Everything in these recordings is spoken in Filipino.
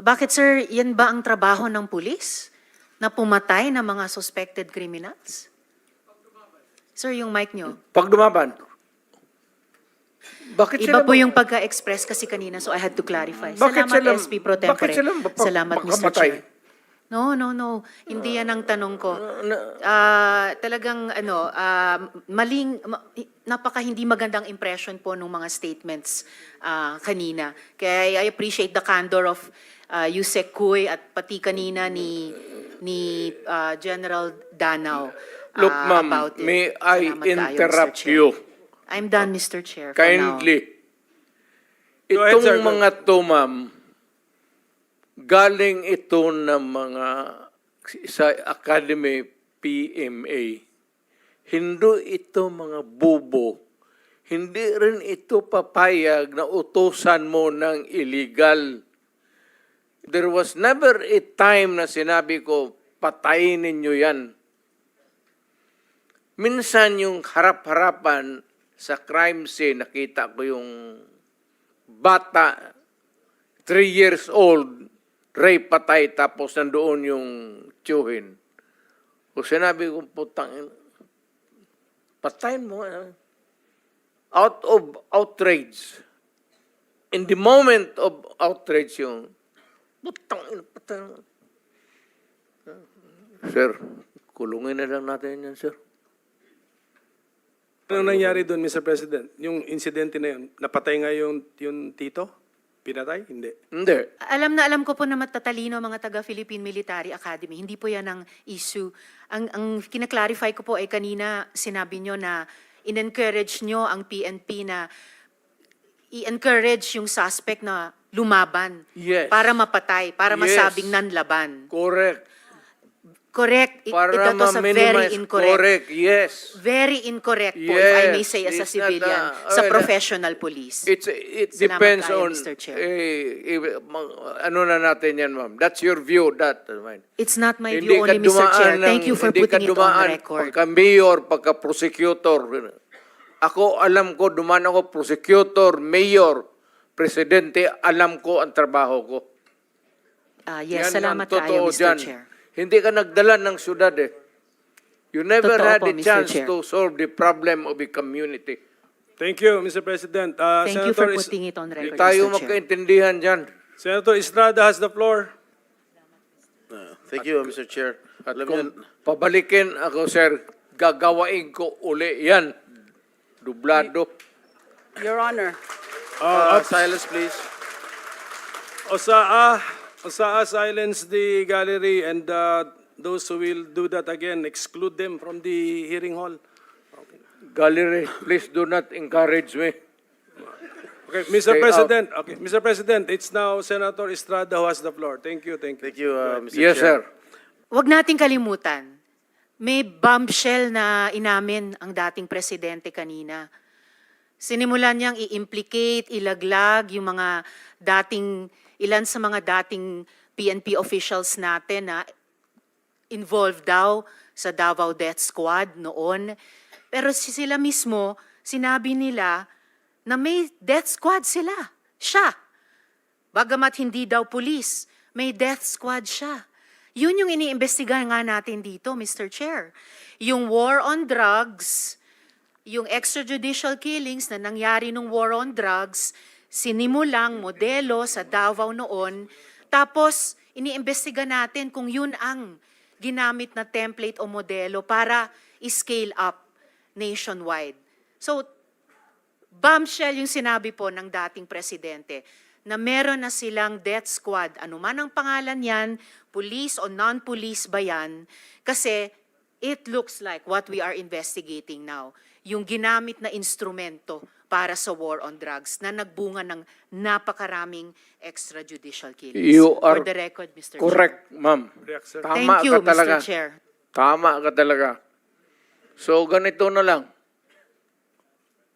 Bakit sir, yan ba ang trabaho ng pulis? Na pumatay ng mga suspected criminals? Sir, yung mic nyo. Pag dumaban. Bakit Iba sila po yung pagka-express kasi kanina, so I had to clarify. Bakit Salamat, sila- SP Pro Tempore. bakit sila Salamat, Mr. pagkamatay? Chair. No. Hindi yan ang tanong ko. Talagang napaka hindi magandang impression po ng mga statements kanina. Kaya I appreciate the candor of Yusek Kuy at pati kanina ni General Danao Look, ma'am, about it. may I Salamat kayo, Mr. interrupt Chair. you I'm done, Mr. Chair, for now. kindly? Go ahead, sir. Itong mga to, ma'am, galing ito ng mga sa Academy PMA. Hindi ito mga bubo. Hindi rin ito papayag na utusan mo ng illegal. There was never a time na sinabi ko, patayin ninyo yan. Minsan yung harap-harapan sa crime scene, nakita ko yung bata, 3 years old, rape patay, tapos nandoon yung tiyuhin. O sinabi ko, putang, patayin mo. Out of outrage. In the moment of outrage yung, putang, patayin mo. Sir, kulungin na lang natin yan, sir. Ano nangyari doon, Mr. President? Yung insidente na yun, napatay nga yung tito? Pinatay? Hindi. Hindi. Alam na alam ko po na matatalino mga taga-Philippine Military Academy. Hindi po yan ang issue. Ang kinaklarify ko po ay kanina sinabi nyo na in-encourage nyo ang PNP na i-encourage yung suspect na lumaban. Yes. Para mapatay, para Yes. masabing nanlaban. Correct. Correct. Para That was a very ma-minimize. incorrect. Correct, yes. Very incorrect po, if I may Yes, say as a it's not, civilian, sa okay, professional police. It Salamat depends kayo, on, Mr. Chair. ano na natin yan, ma'am. That's your view, that. It's not my Hindi view ka only, Mr. Chair. dumaan Thank you for hindi putting ka it on the dumaan record. pagka-mayor, pagka-prosecutor. Ako, alam ko, dumaan ako prosecutor, mayor, presidente, alam ko ang trabaho ko. Yes, Yan salamat ang kayo, totoo Mr. dyan. Chair. Hindi ka nagdala ng syudad eh. You never Totoo had po, a Mr. chance Chair. to solve the problem of a community. Thank you, Mr. President. Thank you for Senator putting it on Hindi record, tayo Mr. Chair. magkaintindihan dyan. Senator Estrada has the floor. Thank you, Mr. Chair. At Alam kung niyo, pabalikin ako, sir, gagawain ko uli yan. Dublado. Your Honor. silence, please. Osaa, silence the gallery and those who will do that again, exclude them from the hearing hall. Gallery, please do not encourage me. Okay, Mr. Stay President. Okay, Mr. President, it's now Senator Estrada who has the floor. Thank you. Thank you, Mr. Yes, Chair. sir. Huwag nating kalimutan, may bombshell na inamin ang dating presidente kanina. Sinimulan niyang i-implicate, ilaglag yung mga ilan sa mga dating PNP officials natin na involved daw sa Davao Death Squad noon. Pero sila mismo, sinabi nila na may death squad sila. Siya. Bagamat hindi daw pulis, may death squad siya. Yun yung iniimbestigahan nga natin dito, Mr. Chair. Yung war on drugs, yung extrajudicial killings na nangyari nung war on drugs, sinimulang modelo sa Davao noon, tapos iniimbestiga natin kung yun ang ginamit na template o modelo para i-scale up nationwide. So, bombshell yung sinabi po ng dating presidente na meron na silang death squad, anuman ang pangalan yan, police o non-police ba yan, kasi it looks like what we are investigating now, yung ginamit na instrumento para sa war on drugs na nagbunga ng napakaraming extrajudicial killings. You are For the record, Mr. correct, ma'am. React, sir. Chair. Tama Thank you, ka talaga. Mr. Chair. Tama ka talaga. So, ganito na lang.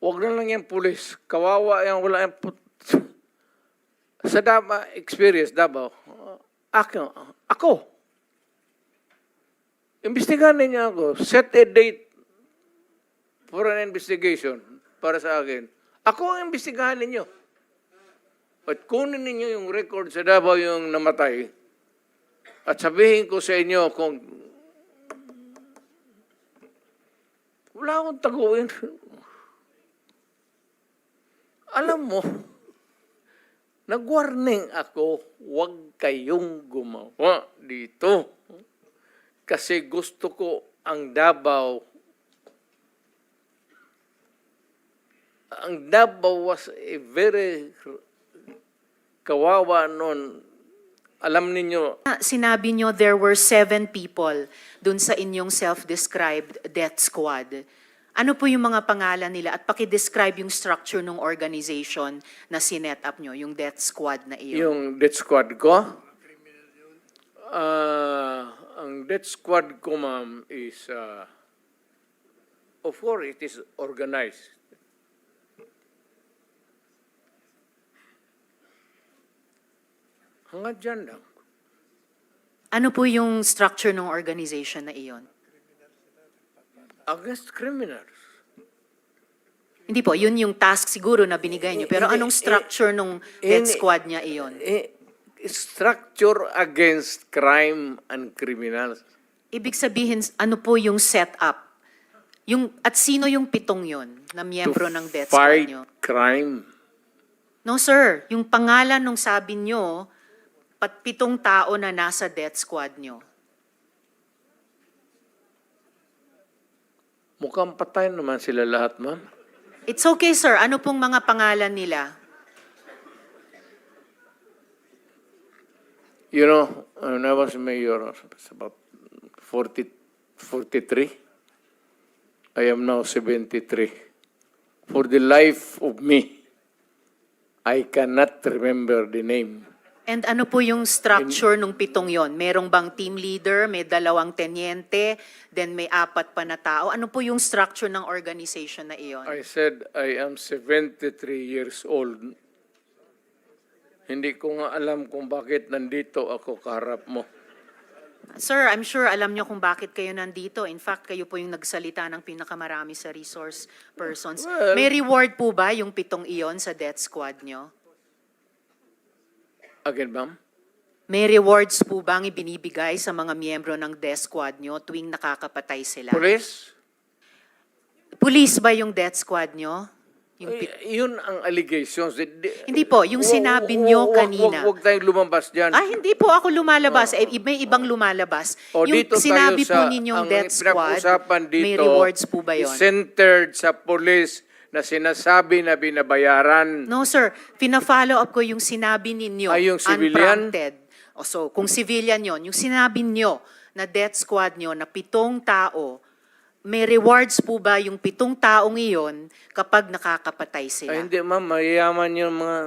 Huwag na lang yung pulis. Kawawa yan, wala yung sa experience, Davao, ako. Imbestigahan niya ako. Set a date for an investigation para sa akin. Ako ang imbestigahan ninyo. At kunin ninyo yung record sa Davao yung namatay. At sabihin ko sa inyo kung wala akong taguin. Alam mo, nag-warning ako, huwag kayong gumawa dito. Kasi gusto ko ang Davao. Ang Davao was a very kawawa noon. Alam ninyo, Sinabi nyo there were 7 people dun sa inyong self-described death squad. Ano po yung mga pangalan nila at paki-describe yung structure ng organization na sinet up nyo, yung death squad na iyon? yung death squad ko, ang death squad ko, ma'am, is, of course, it is organized. Hanggang dyan lang. Ano po yung structure ng organization na iyon? Against criminals. Hindi po, yun yung task siguro na binigay nyo. Pero anong structure ng death squad niya iyon? Structure against crime and criminals. Ibig sabihin, ano po yung setup? At sino yung 7 yon na miyembro ng death squad Fight nyo? crime. No sir, yung pangalan nung sabi nyo, 7 tao na nasa death squad nyo. Mukhang patay naman sila lahat, ma'am. It's okay sir, ano pong mga pangalan nila? You know, when I was mayor, it's about 43. I am now 73. For the life of me, I cannot remember the name. And ano po yung structure nung 7 yon? Merong bang team leader, may 2 tenyente, then may 4 pa na tao? Ano po yung structure ng organization na iyon? I said I am 73 years old. Hindi ko nga alam kung bakit nandito ako kaharap mo. Sir, I'm sure alam nyo kung bakit kayo nandito. In fact, kayo po yung nagsalita ng pinakamarami sa resource persons. Well, May reward po ba yung 7 iyon sa death squad nyo? Again, ma'am? May rewards po bang ibinibigay sa mga miyembro ng death squad nyo tuwing nakakapatay sila? Police? Police ba yung death squad nyo? Yung Yun ang allegations. Hindi po, yung sinabi nyo kanina. Huwag tayong lumabas dyan. Hindi po ako lumalabas. May ibang lumalabas. O, Yung dito sinabi tayo po ninyong ang death squad, pinag-usapan dito, may rewards po ba yun? is centered sa police na sinasabi na binabayaran. No, sir. Pina-follow up ko yung sinabi ninyo. Ay, yung civilian? Unprompted. So, kung civilian yon, yung sinabi nyo na death squad nyo na 7 tao, may rewards po ba yung 7 taong iyon kapag nakakapatay sila? Ay, hindi, ma'am. Mayayaman yung mga...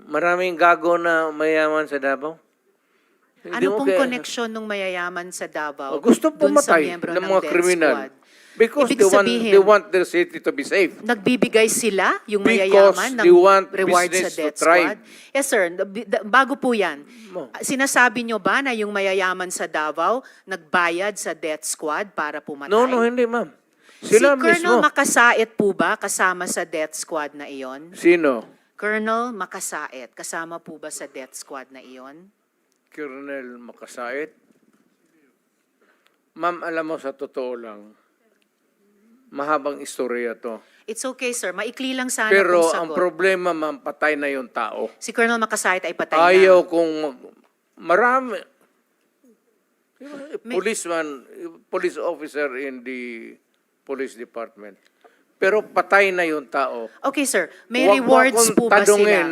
Maraming gago na mayayaman sa Davao. Hindi Ano mo pong kaya- koneksyon ng mayayaman sa Davao Gusto dun sa pumatay miyembro ng ng mga death kriminal. squad? Because Ibig sabihin, they want their city to be safe. nagbibigay sila, yung Because mayayaman, they ng want rewards sa business to death thrive. squad? Yes, sir. Bago po yan, Mo. sinasabi nyo ba na yung mayayaman sa Davao nagbayad sa death squad para pumatay? No, hindi, ma'am. Si Sila Colonel mismo. Makasait po ba kasama sa death squad na iyon? Sino? Colonel Makasait, kasama po ba sa death squad na iyon? Colonel Makasait. Ma'am, alam mo, sa totoo lang, mahabang istorya to. It's okay, sir. Maikli lang sana Pero kung ang sagot. problema, ma'am, patay na yung tao. Si Colonel Makasait ay patay na. Ayaw kung marami. Police officer in the police department. Pero patay na yung tao. Okay, sir. May Huwag mo rewards akong po ba sila? tanungin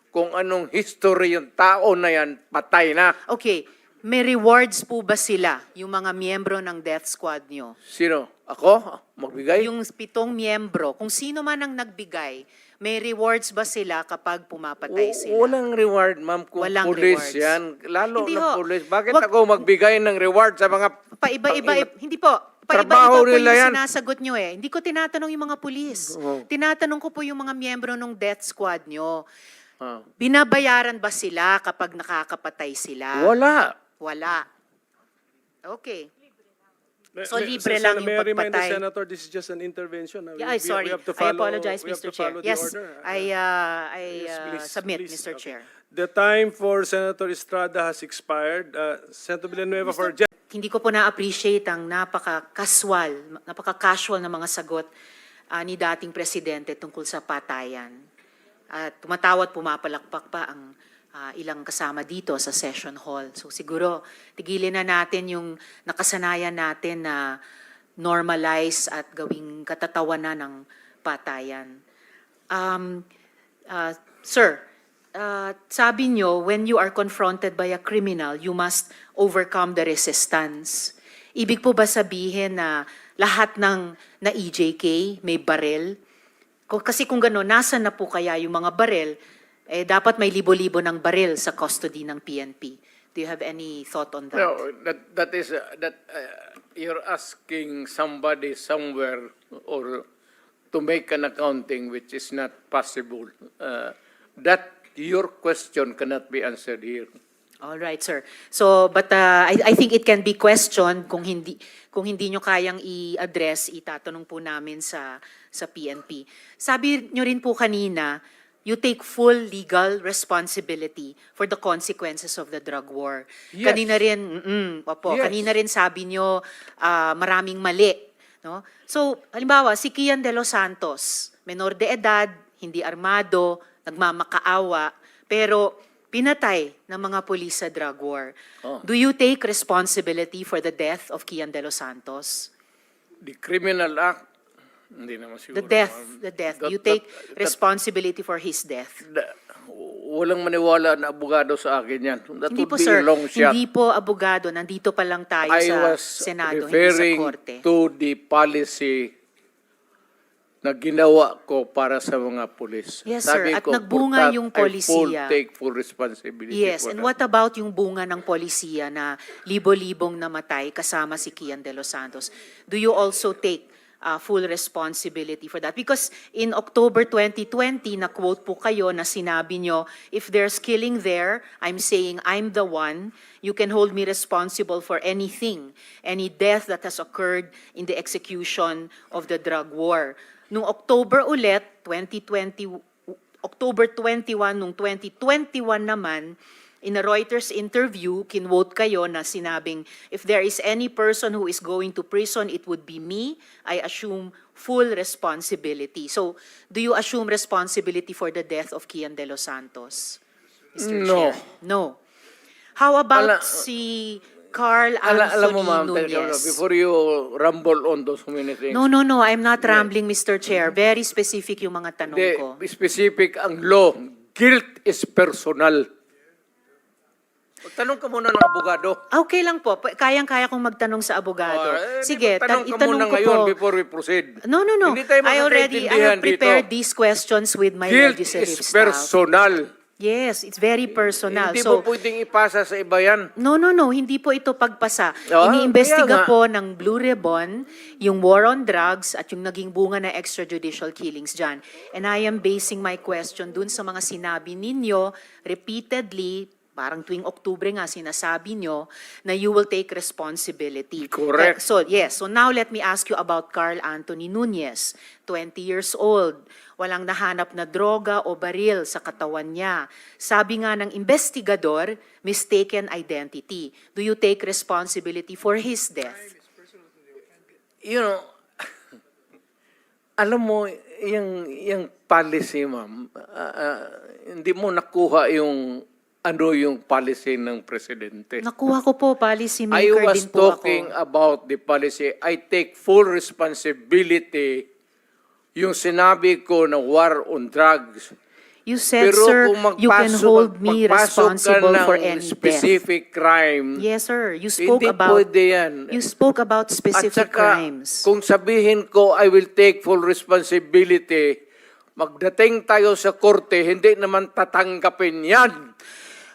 kung anong history yung tao na yan, patay na. Okay. May rewards po ba sila, yung mga miyembro ng death squad nyo? Sino? Ako? Magbigay? Yung 7 miyembro, kung sino man ang nagbigay, may rewards ba sila kapag pumapatay sila? Walang reward, ma'am, kung Walang police rewards. yan. Lalo Hindi na ho. police. Bakit Wag- ako magbigay ng reward sa mga... Paiba-iba, hindi po. Trabaho Paiba-iba po nila yung yan. sinasagot nyo eh. Hindi ko tinatanong yung mga pulis. Oo. Tinatanong ko po yung mga miyembro ng death squad nyo. Ah. Binabayaran ba sila kapag nakakapatay sila? Wala. Wala. Okay. So, libre lang yung May I remind the pagpatay. Senator, this is just an intervention. Yeah, sorry. We have to I follow, apologize, we have Mr. to Chair. follow the Yes, order. I Yes, please, submit, please. Mr. Okay. Chair. The time for Senator Estrada has expired. Senator Villanueva for Hindi ko po na-appreciate ang napaka-casual na mga sagot ni dating presidente tungkol sa patayan. At tumatawa at pumapalakpak pa ang ilang kasama dito sa session hall. So siguro, tigilin na natin yung nakasanayan natin na normalize at gawing katatawanan ng patayan. Sir, sabi nyo, when you are confronted by a criminal, you must overcome the resistance. Ibig po ba sabihin na lahat ng na EJK may barel? Kasi kung gano'n, nasa na po kaya yung mga barel? Dapat may libo-libo ng barel sa custody ng PNP. Do you have any thought on that? No, that is you're asking somebody somewhere or to make an accounting which is not possible. That your question cannot be answered here. All right, sir. So, but I think it can be questioned kung hindi nyo kayang i-address, itatanong po namin sa PNP. Sabi nyo rin po kanina, you take full legal responsibility for the consequences of the drug war. Yes. Kanina rin, Yes. kanina rin sabi nyo maraming mali. No? So, halimbawa, si Kian de los Santos, menor de edad, hindi armado, nagmamakaawa, pero pinatay ng mga pulis sa drug war. Oh. Do you take responsibility for the death of Kian de los Santos? The criminal act, hindi naman siguro. The death. You take responsibility for his death. Walang maniwala na abogado sa akin yan. That Hindi would po, be sir. a long shot. Hindi po abogado. Nandito pa lang tayo I sa was Senado, hindi sa referring Korte. to the policy na ginawa ko para sa mga pulis. Yes, sir. Sabi At ko, nagbunga for that, yung I polisiya. take full responsibility Yes, for and that. what about yung bunga ng polisiya na libo-libong namatay kasama si Kian de los Santos? Do you also take full responsibility for that? Because in October 2020, na-quote po kayo na sinabi nyo, if there's killing there, I'm saying I'm the one. You can hold me responsible for anything, any death that has occurred in the execution of the drug war. Noong October ulit, October 21, nung 2021 naman, in a Reuters interview, kinwote kayo na sinabing, if there is any person who is going to prison, it would be me. I assume full responsibility. So, do you assume responsibility for the death of Kian de los Santos, Mr. No. Chair? No. How about Ala- si Carl Alam mo, ma'am, Anthony Nunez? before you rumble on those many things, No, I'm not rambling, Mr. Chair. Very specific yung mga tanong ko. the specific ang law, guilt is personal. Tanong ka muna ng abogado. Okay lang po. Kayang-kaya kong magtanong sa abogado. Sige, tanong ka itanong muna ko ngayon po. before we proceed. No. Hindi tayo I magkakaintindihan have prepared dito. these questions with my Guilt legislative is staff. personal. Yes, it's very personal. Hindi So, mo pwedeng ipasa sa iba yan. No, hindi po ito pagpasa. Ah, Iniimbestiga kaya nga. po ng Blue Ribbon yung war on drugs at yung naging bunga na extrajudicial killings dyan. And I am basing my question dun sa mga sinabi ninyo repeatedly, parang tuwing Oktubre nga sinasabi nyo, na you will take responsibility. Correct. So now let me ask you about Carl Anthony Nunez, 20 years old. Walang nahanap na droga o baril sa katawan niya. Sabi nga ng investigador, mistaken identity. Do you take responsibility for his death? You know, alam mo, yung policy, ma'am, hindi mo nakuha yung policy ng presidente. Nakuha ko po, policy I maker was din po talking ako. about the policy. I take full responsibility yung sinabi ko na war on drugs. You said, Pero sir, kung you can hold me responsible for any death. specific crime, Yes, sir. You spoke hindi about pwede yan. you spoke about At specific saka, crimes. kung sabihin ko, I will take full responsibility, magdating tayo sa korte, hindi naman tatanggapin yan.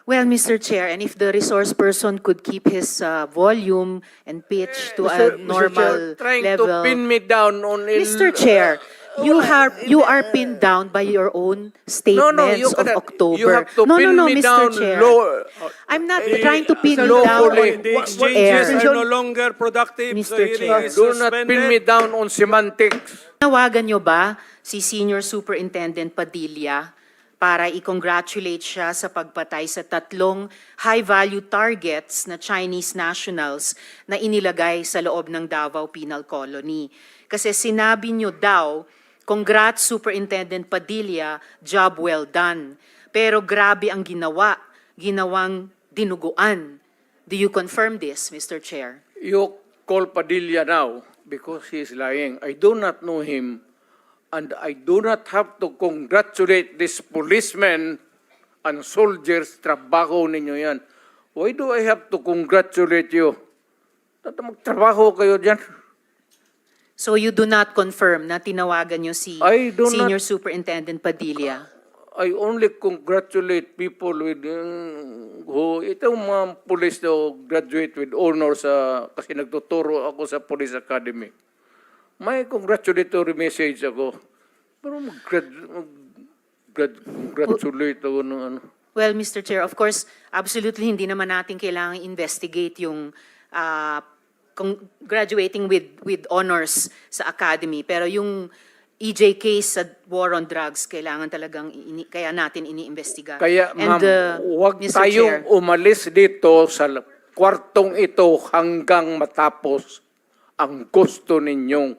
Well, Mr. Chair, and if the resource person could keep his volume and pitch to a Mr. Chair, normal trying level. to pin me down on Mr. Chair, you are pinned down by your own statements you of cannot. October. You have to pin me Mr. down Chair. lower. I'm not trying to pin you lawfully. down The on exchanges air. are no longer productive. Mr. The hearing Chair. is Do not pin me suspended. down on semantics. Nawagan nyo ba si Senior Superintendent Padilla para i-congratulate siya sa pagpatay sa 3 high-value targets na Chinese nationals na inilagay sa loob ng Davao Penal Colony? Kasi sinabi nyo daw, congrats Superintendent Padilla, job well done. Pero grabe ang ginawang dinuguan. Do you confirm this, Mr. Chair? You call Padilla now because he is lying. I do not know him. And I do not have to congratulate this policemen and soldiers. Trabaho ninyo yan. Why do I have to congratulate you? Magtrabaho kayo dyan. So you do not confirm na tinawagan nyo si I do not- Senior Superintendent Padilla? I only congratulate people with who itong mga police na graduate with honors kasi nagtuturo ako sa Police Academy. May congratulatory message ako. Pero congratulate ako ng ano. Well, Mr. Chair, of course, absolutely hindi naman natin kailangan investigate yung graduating with honors sa academy. Pero yung EJ case sa war on drugs, kailangan talagang kaya natin iniimbestiga. Kaya ma'am, huwag Mr. tayong Chair, umalis dito sa kwartong ito hanggang matapos ang gusto ninyong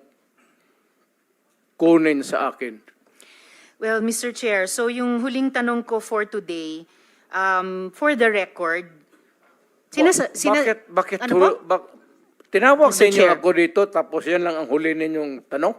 kunin sa akin. well, Mr. Chair, so yung huling tanong ko for today, for the record, Bakit ano po? tinawag Mr. ninyo Chair. ako dito tapos yan lang ang huli ninyong tanong?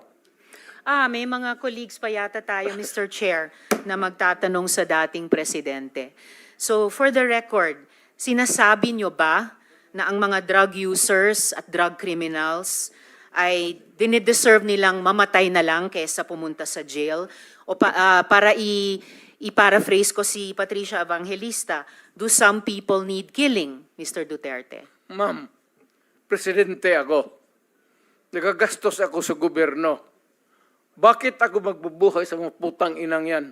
May mga colleagues pa yata tayo, Mr. Chair, na magtatanong sa dating presidente. So, for the record, sinasabi nyo ba na ang mga drug users at drug criminals ay dinideserve nilang mamatay na lang kaysa pumunta sa jail? O para i-paraphrase ko si Patricia Evangelista, do some people need killing, Mr. Duterte? Ma'am, presidente ako. Nagagastos ako sa gobyerno. Bakit ako magbubuhay sa mga putang inang yan?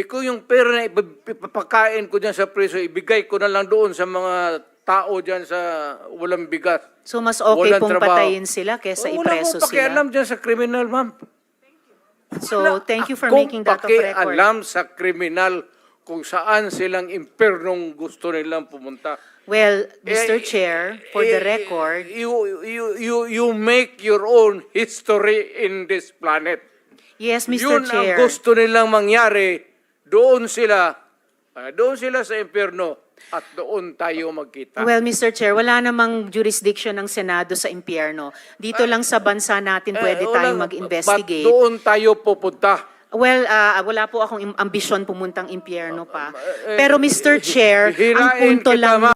Kung yung pera na ipapakain ko dyan sa preso, ibigay ko na lang doon sa mga tao dyan sa walang bigat. So, mas okay Walang pong trabaho. patayin sila kaysa Wala ipreso akong pakialam sila? dyan sa kriminal, ma'am. So, thank you for making that of record. Alam sa kriminal kung saan silang impernong gusto nilang pumunta. Well, Mr. Chair, for the record, You make your own history in this planet. yes, Mr. Yun Chair. ang gusto nilang mangyari. Doon sila sa impyerno at doon tayo magkita. Well, Mr. Chair, wala namang jurisdiction ng Senado sa impyerno. Dito lang sa bansa natin pwede tayong mag-investigate. But doon tayo pupunta. Well, wala po akong ambisyon pumuntang impyerno pa. Pero Mr. Chair, ang Hirain punto kita, lang